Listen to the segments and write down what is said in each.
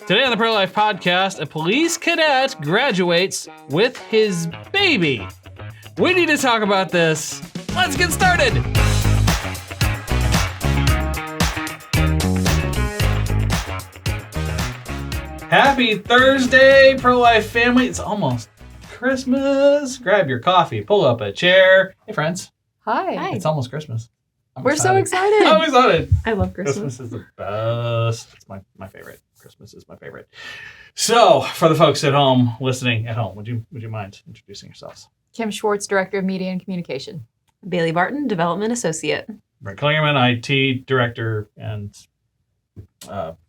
Today on the PROLIFE podcast, a police cadet graduates with his baby. We need to talk about this. Let's get started. Happy Thursday, PROLIFE family. It's almost Christmas. Grab your coffee, pull up a chair. Hey, friends. Hi. It's almost Christmas. We're so excited. I'm excited. I love Christmas. Christmas is the best. It's my favorite. Christmas is my favorite. So, for the folks at home, listening at home, would you mind introducing yourselves? Kim Schwartz, Director of Media and Communication. Bailey Barton, Development Associate. Brent Klingerman, IT Director and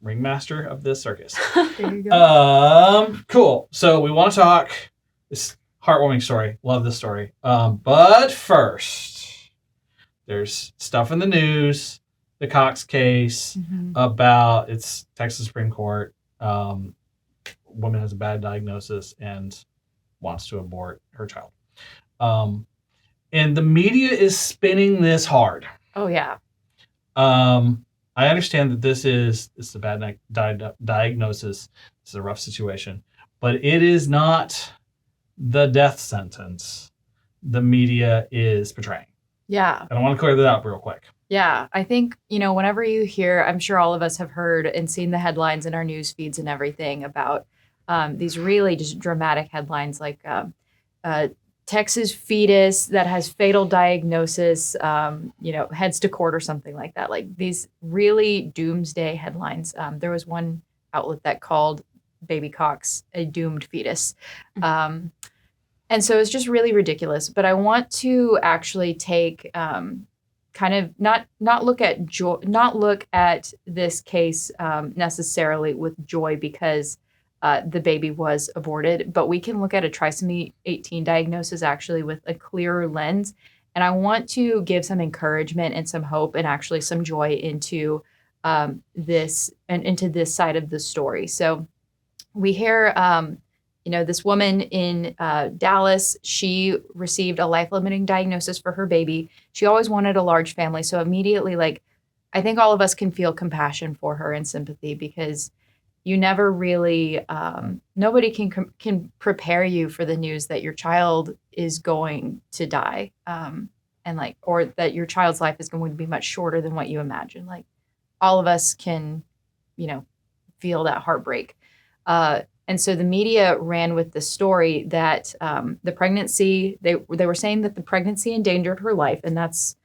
ringmaster of this circus. There you go. Cool. So, we want to talk this heartwarming story. Love this story. But first, there's stuff in the news. The Cox case about it's Texas Supreme Court. Woman has a bad diagnosis and wants to abort her child. And the media is spinning this hard. Oh, yeah. I understand that this is a bad diagnosis. This is a rough situation. But it is not the death sentence the media is portraying. Yeah. And I want to clear that up real quick. Yeah. I think, whenever you hear, I'm sure all of us have heard and seen the headlines in our news feeds and everything about these really just dramatic headlines like Texas fetus that has fatal diagnosis, heads to court or something like that. Like these really doomsday headlines. There was one outlet that called baby Cox a doomed fetus. And so it's just really ridiculous. But I want to actually take kind of not look at this case necessarily with joy because the baby was aborted, but we can look at a trisomy 18 diagnosis actually with a clearer lens. And I want to give some encouragement and some hope and actually some joy into this and into this side of the story. So we hear, this woman in Dallas, she received a life-limiting diagnosis for her baby. She always wanted a large family. So immediately, I think all of us can feel compassion for her and sympathy because you never really, nobody can prepare you for the news that your child is going to die, or that your child's life is going to be much shorter than what you imagine. Like all of us can, feel that heartbreak. And so the media ran with the story that the pregnancy, they were saying that the pregnancy endangered her life, and that's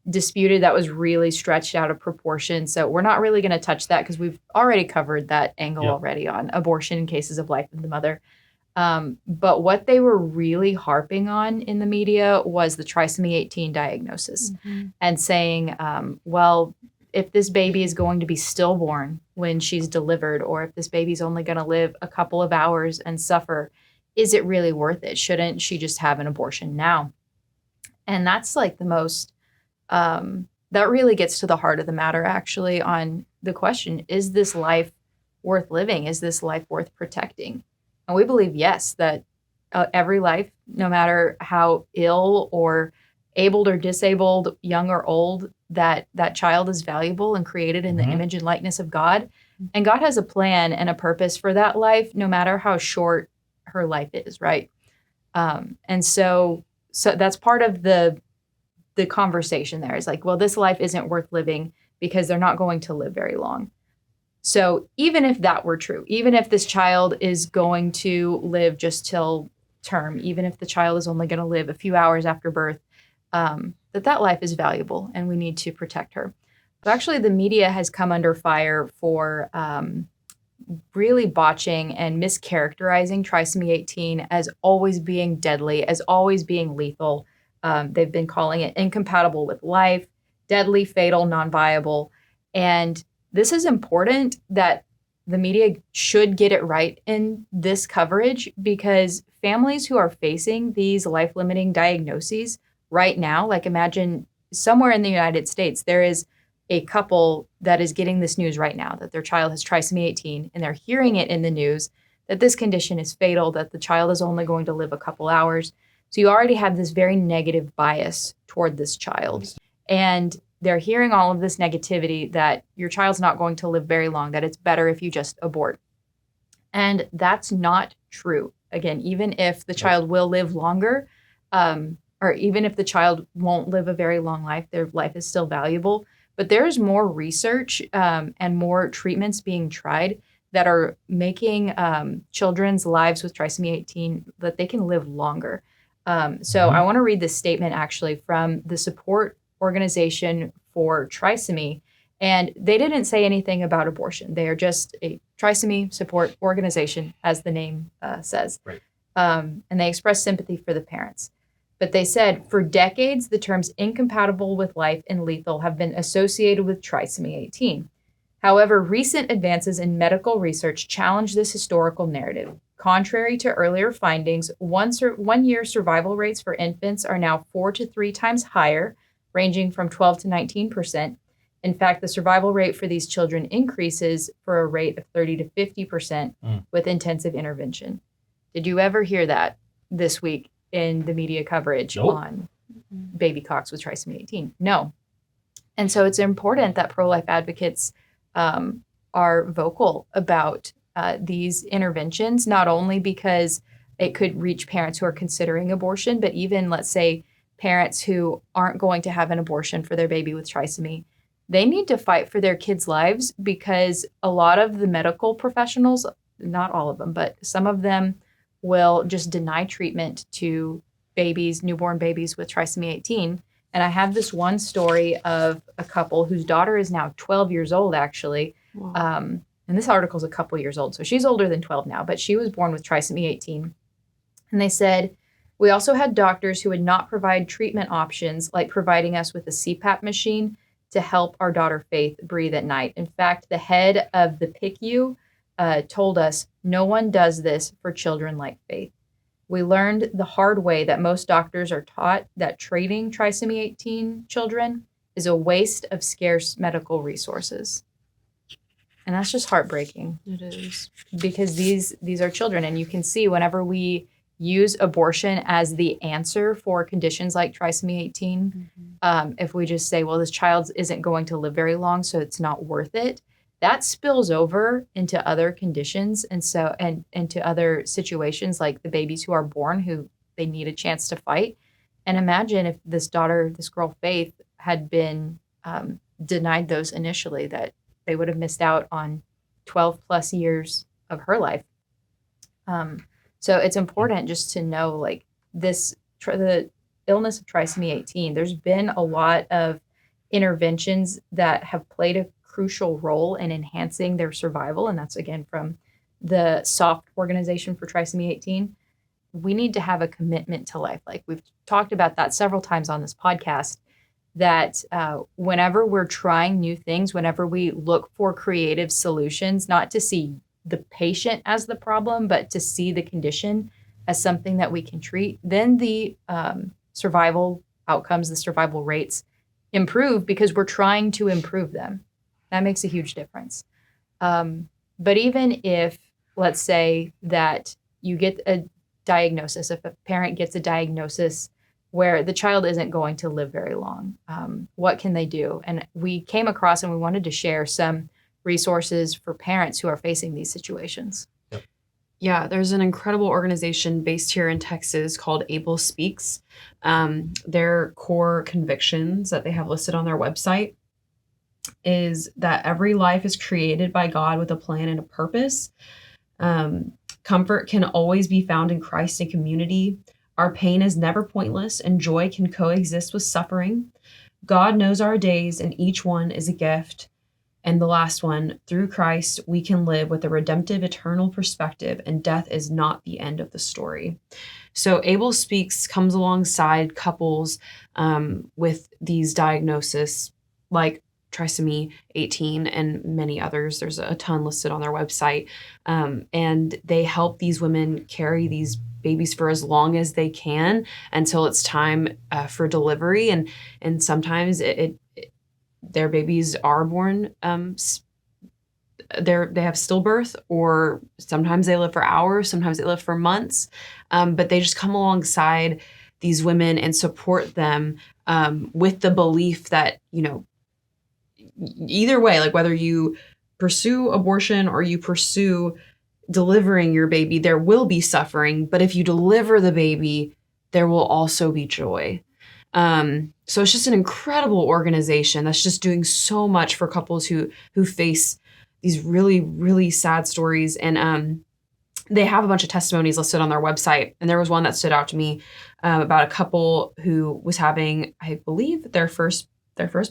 disputed. That was really stretched out of proportion. So we're not really going to touch that because we've already covered that angle already on abortion in cases of life of the mother. But what they were really harping on in the media was the trisomy 18 diagnosis and saying, if this baby is going to be stillborn when she's delivered, or if this baby's only going to live a couple of hours and suffer, is it really worth it? Shouldn't she just have an abortion now? And that's like the most, that really gets to the heart of the matter, actually, on the question, is this life worth living? Is this life worth protecting? And we believe, yes, that every life, no matter how ill or abled or disabled, young or old, that child is valuable and created in the image and likeness of God. And God has a plan and a purpose for that life, no matter how short her life is, right? And so that's part of the conversation there is like, well, this life isn't worth living because they're not going to live very long. So even if that were true, even if this child is going to live just till term, even if the child is only going to live a few hours after birth, that life is valuable and we need to protect her. But actually, the media has come under fire for really botching and mischaracterizing trisomy 18 as always being deadly, as always being lethal. They've been calling it incompatible with life, deadly, fatal, non-viable. And this is important that the media should get it right in this coverage because families who are facing these life-limiting diagnoses right now, like imagine somewhere in the United States, there is a couple that is getting this news right now that their child has trisomy 18 and they're hearing it in the news that this condition is fatal, that the child is only going to live a couple hours. So you already have this very negative bias toward this child. And they're hearing all of this negativity that your child's not going to live very long, that it's better if you just abort. And that's not true. Again, even if the child will live longer, or even if the child won't live a very long life, their life is still valuable. But there's more research and more treatments being tried that are making children's lives with trisomy 18 that they can live longer. So I want to read this statement actually from the support organization for trisomy. And they didn't say anything about abortion. They are just a trisomy support organization, as the name says. Right. And they express sympathy for the parents. But they said, for decades, the terms incompatible with life and lethal have been associated with trisomy 18. However, recent advances in medical research challenge this historical narrative. Contrary to earlier findings, 1 year survival rates for infants are now 4 to 3 times higher, ranging from 12 to 19%. In fact, the survival rate for these children increases for a rate of 30 to 50% with intensive intervention. Did you ever hear that this week in the media coverage on baby cocks with trisomy 18? No. And so it's important that pro-life advocates are vocal about these interventions, not only because it could reach parents who are considering abortion, but even, let's say, parents who aren't going to have an abortion for their baby with trisomy. They need to fight for their kids' lives because a lot of the medical professionals, not all of them, but some of them will just deny treatment to babies, newborn babies with trisomy 18. And I have this one story of a couple whose daughter is now 12 years old, actually. Wow. And this article is a couple years old, so she's older than 12 now, but she was born with trisomy 18. And they said, we also had doctors who would not provide treatment options, like providing us with a CPAP machine to help our daughter Faith breathe at night. In fact, the head of the PICU told us, no one does this for children like Faith. We learned the hard way that most doctors are taught that treating trisomy 18 children is a waste of scarce medical resources. And that's just heartbreaking. It is. Because these are children. And you can see whenever we use abortion as the answer for conditions like trisomy 18, if we just say, well, this child isn't going to live very long, so it's not worth it, that spills over into other conditions and into other situations like the babies who are born who they need a chance to fight. And imagine if this girl Faith, had been denied those initially, that they would have missed out on 12 plus years of her life. So it's important just to know, like, the illness of trisomy 18, there's been a lot of interventions that have played a crucial role in enhancing their survival. And that's, again, from the SOFT organization for trisomy 18. We need to have a commitment to life. Like, we've talked about that several times on this podcast, that whenever we're trying new things, whenever we look for creative solutions, not to see the patient as the problem, but to see the condition as something that we can treat, then the survival outcomes, the survival rates improve because we're trying to improve them. That makes a huge difference. But even if, let's say that you get a diagnosis, if a parent gets a diagnosis where the child isn't going to live very long, what can they do? And we came across and we wanted to share some resources for parents who are facing these situations. Yeah, there's an incredible organization based here in Texas called Able Speaks. Their core convictions that they have listed on their website is that every life is created by God with a plan and a purpose. Comfort can always be found in Christ and community. Our pain is never pointless, and joy can coexist with suffering. God knows our days, and each one is a gift. And the last one, through Christ, we can live with a redemptive, eternal perspective, and death is not the end of the story. So Able Speaks comes alongside couples with these diagnoses like trisomy 18 and many others. There's a ton listed on their website. And they help these women carry these babies for as long as they can until it's time for delivery. And sometimes their babies are born, they have stillbirth, or sometimes they live for hours, sometimes they live for months, but they just come alongside these women and support them with the belief that, either way, like whether you pursue abortion or you pursue delivering your baby, there will be suffering. But if you deliver the baby, there will also be joy. So it's just an incredible organization that's just doing so much for couples who face these really, really sad stories. And they have a bunch of testimonies listed on their website. And there was one that stood out to me about a couple who was having, I believe, their first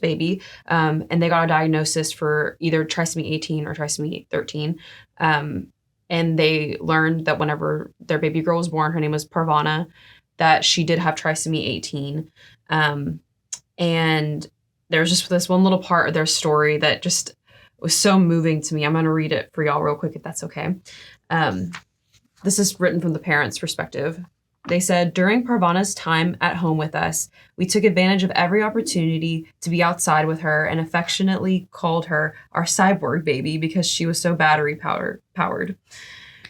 baby, and they got a diagnosis for either trisomy 18 or trisomy 13. And they learned that whenever their baby girl was born, her name was Parvana, that she did have trisomy 18. And there's just this one little part of their story that just was so moving to me. I'm going to read it for y'all real quick, if that's okay. This is written from the parents' perspective. They said, during Parvana's time at home with us, we took advantage of every opportunity to be outside with her and affectionately called her our cyborg baby because she was so battery powered.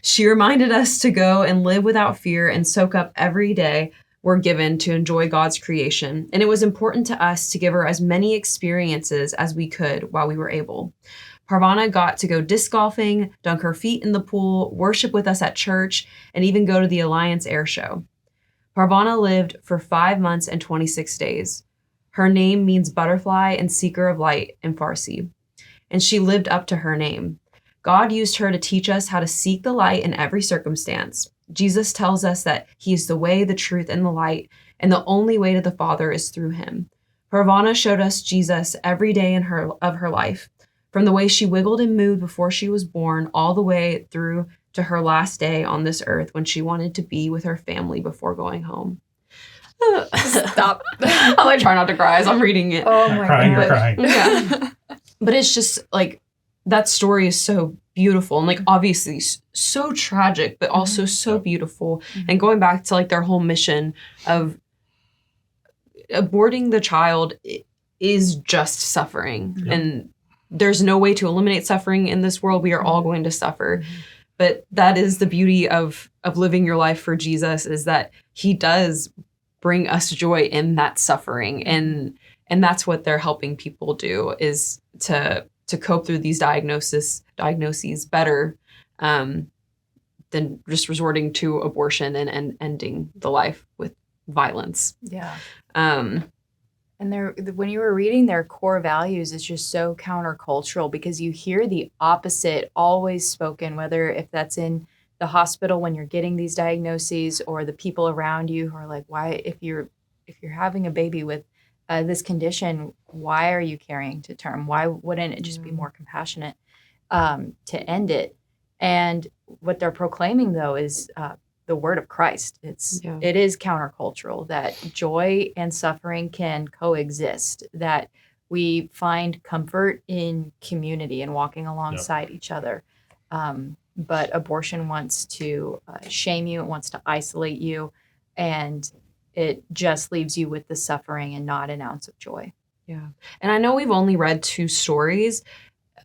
She reminded us to go and live without fear and soak up every day we're given to enjoy God's creation. And it was important to us to give her as many experiences as we could while we were able. Parvana got to go disc golfing, dunk her feet in the pool, worship with us at church, and even go to the Alliance Air Show. Parvana lived for 5 months and 26 days. Her name means butterfly and seeker of light in Farsi, and she lived up to her name. God used her to teach us how to seek the light in every circumstance. Jesus tells us that he is the way, the truth, and the light, and the only way to the Father is through him. Parvana showed us Jesus every day of her life, from the way she wiggled and moved before she was born, all the way through to her last day on this earth when she wanted to be with her family before going home. Stop. I'm like trying not to cry as I'm reading it. Oh my crying, God. you're crying. Yeah. But it's just like, that story is so beautiful and like obviously so tragic, but also so beautiful. And going back to like their whole mission of aborting the child is just suffering. Yep. And there's no way to eliminate suffering in this world. We are all going to suffer. But that is the beauty of living your life for Jesus, is that he does bring us joy in that suffering. And that's what they're helping people do, is to cope through these diagnoses better than just resorting to abortion and ending the life with violence. Yeah. And when you were reading their core values, it's just so countercultural, because you hear the opposite always spoken, whether if that's in the hospital when you're getting these diagnoses, or the people around you who are like, why, if you're having a baby with this condition, why are you carrying to term? Why wouldn't it just be more compassionate to end it? And what they're proclaiming, though, is the word of Christ. It is countercultural that joy and suffering can coexist, that we find comfort in community and walking alongside each other. But abortion wants to shame you, it wants to isolate you, and it just leaves you with the suffering and not an ounce of joy. Yeah. And I know we've only read 2 stories,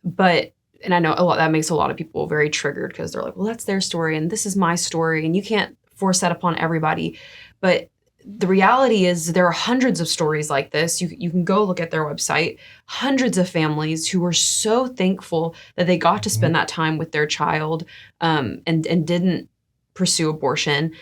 and I know that makes a lot of people very triggered, because they're like, well, that's their story and this is my story, and you can't force that upon everybody. But the reality is there are hundreds of stories like this. You can go look at their website, hundreds of families who were so thankful that they got to spend that time with their child and didn't pursue abortion.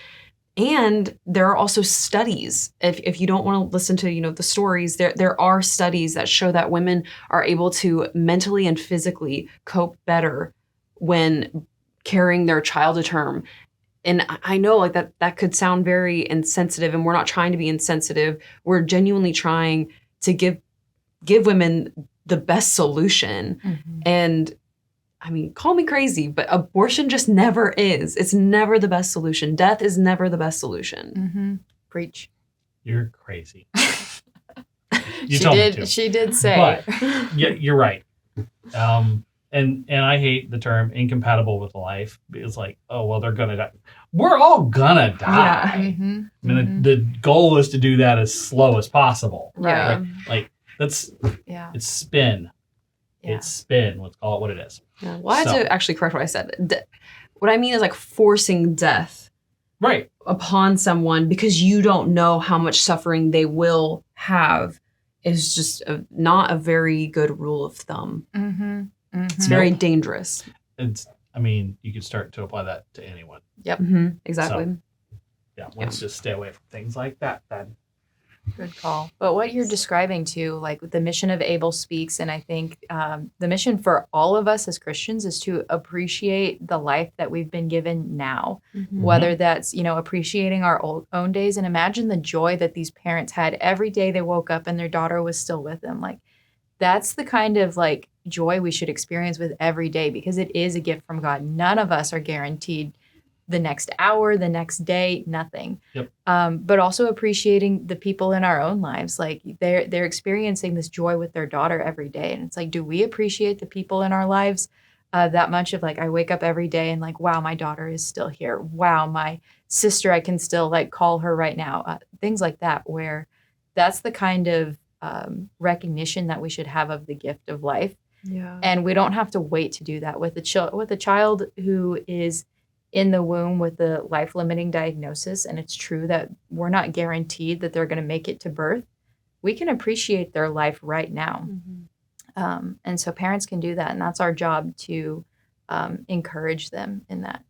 And there are also studies. If you don't want to listen to, the stories, there are studies that show that women are able to mentally and physically cope better when carrying their child to term. And I know like that could sound very insensitive, and we're not trying to be insensitive. We're genuinely trying to give women the best solution. And I mean, call me crazy, but abortion just never is. It's never the best solution. Death is never the best solution. Preach. You're crazy. You told me to. She did say. But yeah, you're right. And I hate the term incompatible with life. It's like, oh, well, they're going to die. We're all going to die. Yeah. I mean, the goal is to do that as slow as possible. Right. Like, it's spin. Yeah. It's spin. Let's call it what it is. Yeah. Well, I had to actually correct what I said. What I mean is like forcing death Right. upon someone because you don't know how much suffering they will have is just not a very good rule of thumb. Mm-hmm. Mm-hmm. It's very dangerous. You could start to apply that to anyone. Yep. Mm-hmm. Exactly. So, let's just stay away from things like that then. Good call. But what you're describing too, like the mission of Able Speaks, and I think the mission for all of us as Christians is to appreciate the life that we've been given now, whether that's, appreciating our own days, and imagine the joy that these parents had every day they woke up and their daughter was still with them. Like, that's the kind of like joy we should experience with every day, because it is a gift from God. None of us are guaranteed the next hour, the next day, nothing. Yep. But also appreciating the people in our own lives. Like they're experiencing this joy with their daughter every day. And it's like, do we appreciate the people in our lives that much? Of like, I wake up every day and like, wow, my daughter is still here. Wow, my sister, I can still like call her right now. Things like that, where that's the kind of recognition that we should have of the gift of life. Yeah. And we don't have to wait to do that with a child who is in the womb with a life-limiting diagnosis, and it's true that we're not guaranteed that they're going to make it to birth. We can appreciate their life right now. And so parents can do that, and that's our job to encourage them in that.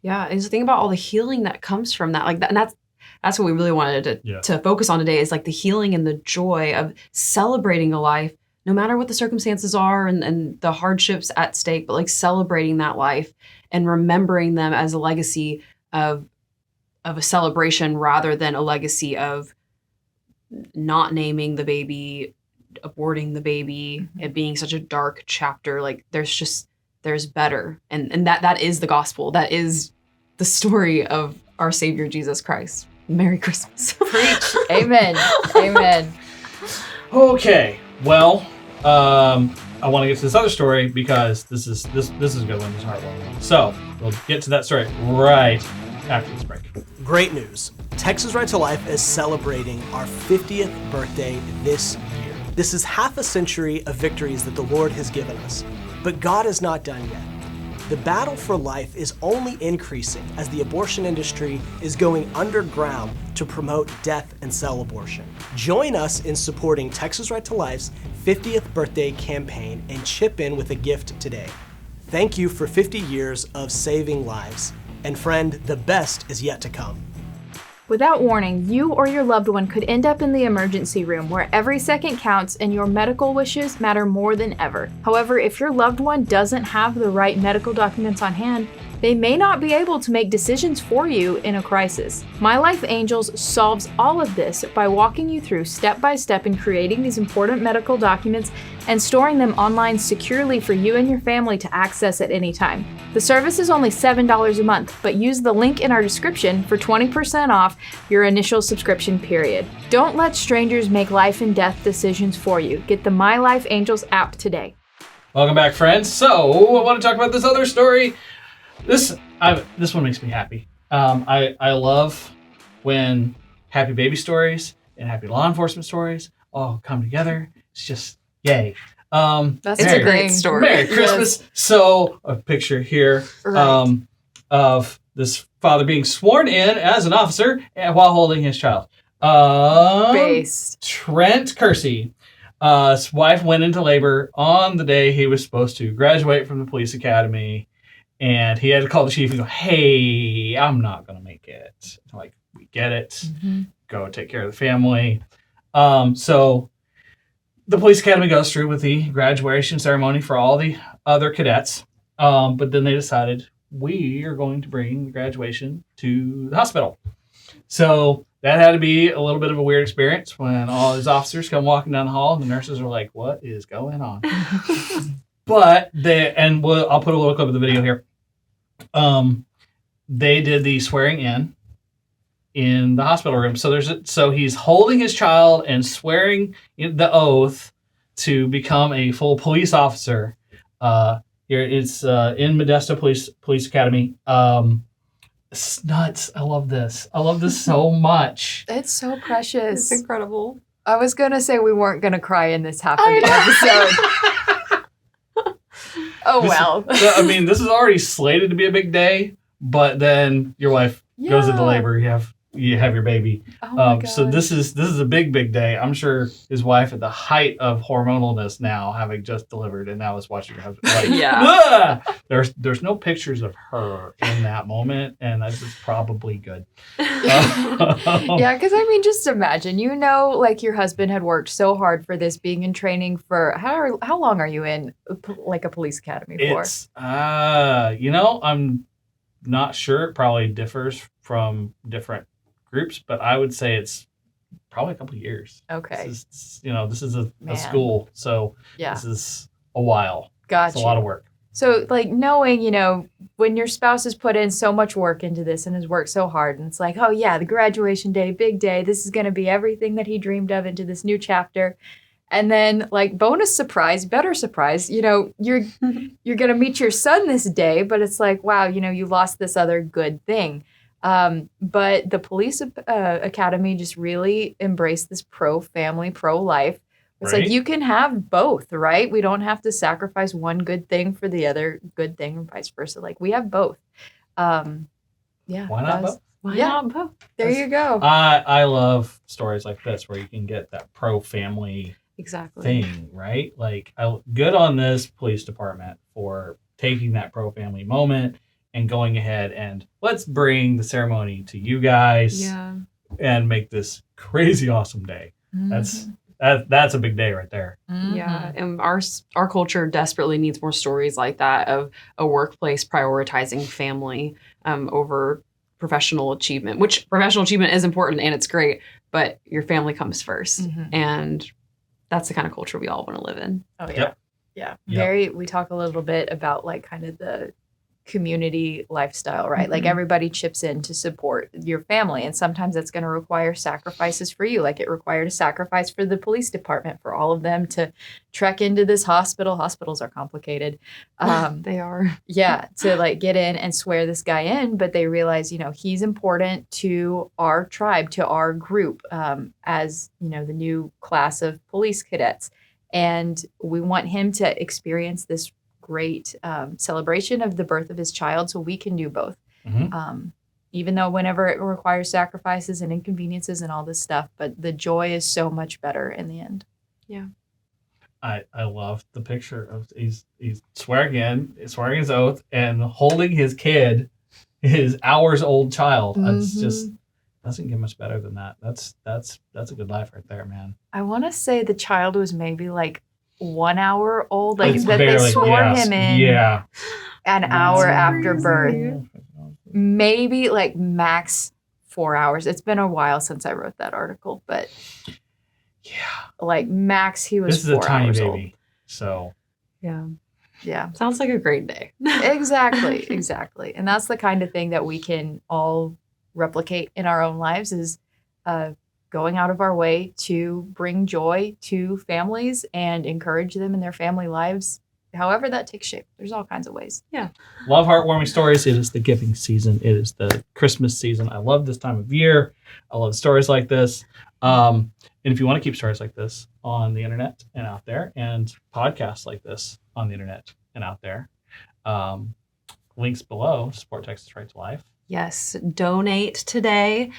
Yeah, and just think about all the healing that comes from that. Like that, and that's what we really wanted to focus on today, is like the healing and the joy of celebrating a life, no matter what the circumstances are and the hardships at stake, but like celebrating that life and remembering them as a legacy of a celebration rather than a legacy of not naming the baby, aborting the baby, it being such a dark chapter. Like there's better. And that is the gospel. That is the story of our Savior, Jesus Christ. Merry Christmas. Preach. Amen. Amen. Okay. Well, I want to get to this other story because this is a good one. This is a heartwarming. So we'll get to that story right after this break. Great news. Texas Right to Life is celebrating our 50th birthday this year. This is half a century of victories that the Lord has given us. But God is not done yet. The battle for life is only increasing as the abortion industry is going underground to promote death and sell abortion. Join us in supporting Texas Right to Life's 50th birthday campaign and chip in with a gift today. Thank you for 50 years of saving lives. And friend, the best is yet to come. Without warning, you or your loved one could end up in the emergency room where every second counts and your medical wishes matter more than ever. However, if your loved one doesn't have the right medical documents on hand, they may not be able to make decisions for you in a crisis. My Life Angels solves all of this by walking you through step by step in creating these important medical documents and storing them online securely for you and your family to access at any time. The service is only $7 a month, but use the link in our description for 20% off your initial subscription period. Don't let strangers make life and death decisions for you. Get the My Life Angels app today. Welcome back, friends. So I want to talk about this other story. This one makes me happy. I love when happy baby stories and happy law enforcement stories all come together. It's just yay. That's It's a great story. Merry Christmas. Yes. So a picture here of this father being sworn in as an officer while holding his child. Based. Trent Kersey. His wife went into labor on the day he was supposed to graduate from the police academy. And he had to call the chief and go, hey, I'm not going to make it. Like, we get it. Mm-hmm. Go take care of the family. So the police academy goes through with the graduation ceremony for all the other cadets. But then they decided, we are going to bring the graduation to the hospital. So that had to be a little bit of a weird experience when all these officers come walking down the hall and the nurses are like, what is going on? But I'll put a little clip of the video here. They did the swearing in the hospital room. So he's holding his child and swearing the oath to become a full police officer. Here it's in Modesto Police Academy. It's nuts. I love this. I love this so much. It's so precious. It's incredible. I was going to say we weren't going to cry in this half of the episode. Oh, well. This is already slated to be a big day, but then your wife goes into labor. You have you have your baby. Oh my So gosh. this is a big day. I'm sure his wife at the height of hormonalness now, having just delivered, and now is watching her husband. Like, Yeah. "Ah!" There's no pictures of her in that moment, and that's just probably good. Yeah, because I mean, just imagine, like your husband had worked so hard for this, being in training for how long are you in like a police academy for? It's I'm not sure. It probably differs from different groups, but I would say it's probably a couple of years. Okay. This is a Man. school, so Yeah. this is a while. Gotcha. It's a lot of work. So, like, knowing, when your spouse has put in so much work into this and has worked so hard, and it's like, oh, yeah, the graduation day, big day, this is going to be everything that he dreamed of into this new chapter. And then, like, bonus surprise, better surprise, you're going to meet your son this day, but it's like, wow, you lost this other good thing. But the police academy just really embraced this pro-family, pro-life. It's Right. like you can have both, right? We don't have to sacrifice one good thing for the other good thing, and vice versa. Like we have both. Yeah. Why not both? Why Yeah. not both? There you go. I love stories like this where you can get that pro-family Exactly. thing, right? Like, good on this police department for taking that pro-family moment and going ahead and let's bring the ceremony to you guys Yeah. and make this crazy awesome day. That's a big day right there. Yeah, and our culture desperately needs more stories like that of a workplace prioritizing family over professional achievement, which professional achievement is important and it's great, but your family comes first. Mhm. And that's the kind of culture we all want to live in. Oh, yeah. Yep. Yeah. Yep. We talk a little bit about like kind of the community lifestyle, right? Like Mhm. everybody chips in to support your family. And sometimes that's going to require sacrifices for you. Like it required a sacrifice for the police department, for all of them to trek into this hospital. Hospitals are complicated. They are. Yeah, to like get in and swear this guy in, but they realize, he's important to our tribe, to our group, as, the new class of police cadets. And we want him to experience this great celebration of the birth of his child so we can do both. Mhm. Even though whenever it requires sacrifices and inconveniences and all this stuff, but the joy is so much better in the end. I love the picture of he's swearing his oath and holding his kid, his hours-old child. That's just doesn't get much better than that. That's a good life right there, man. I want to say the child was maybe like 1 hour old, like It's that they barely- swore yes, him in Yeah. an hour That's after crazy. birth. Maybe like max 4 hours. It's been a while since I wrote that article, but Yeah. like max he was This is a 4 tiny hours baby. So Yeah. old. Yeah. Sounds like a great day. Exactly. And that's the kind of thing that we can all replicate in our own lives is going out of our way to bring joy to families and encourage them in their family lives, however that takes shape. There's all kinds of ways. love heartwarming stories. It is the giving season. It is the Christmas season. I love this time of year. I love stories like this. And if you want to keep stories like this on the internet and out there, and podcasts like this on the internet and out there, links below to support Texas Right to Life. Yes, donate today.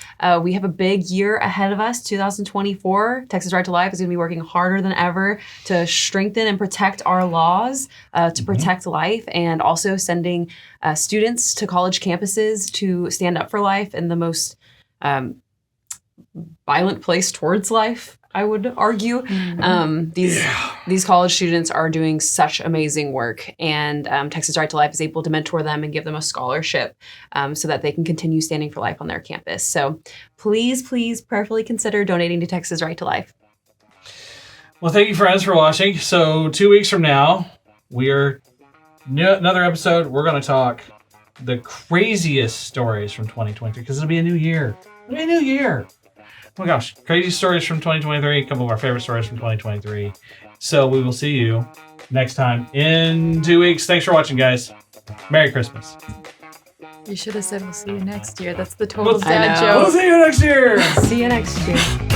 We have a big year ahead of us, 2024. Texas Right to Life is going to be working harder than ever to strengthen and protect our laws, to protect life, and also sending students to college campuses to stand up for life in the most violent place towards life, I would argue. These college students are doing such amazing work, and Texas Right to Life is able to mentor them and give them a scholarship so that they can continue standing for life on their campus. So please prayerfully consider donating to Texas Right to Life. Well, thank you, friends, for watching. So 2 weeks from now, another episode. We're going to talk the craziest stories from 2023 because it'll be a new year. It'll be a new year. Oh my gosh, crazy stories from 2023, a couple of our favorite stories from 2023. So we will see you next time in 2 weeks. Thanks for watching, guys. Merry Christmas. You should have said we'll see you next year. That's the total I dad know. joke. We'll see you next year. See you next year.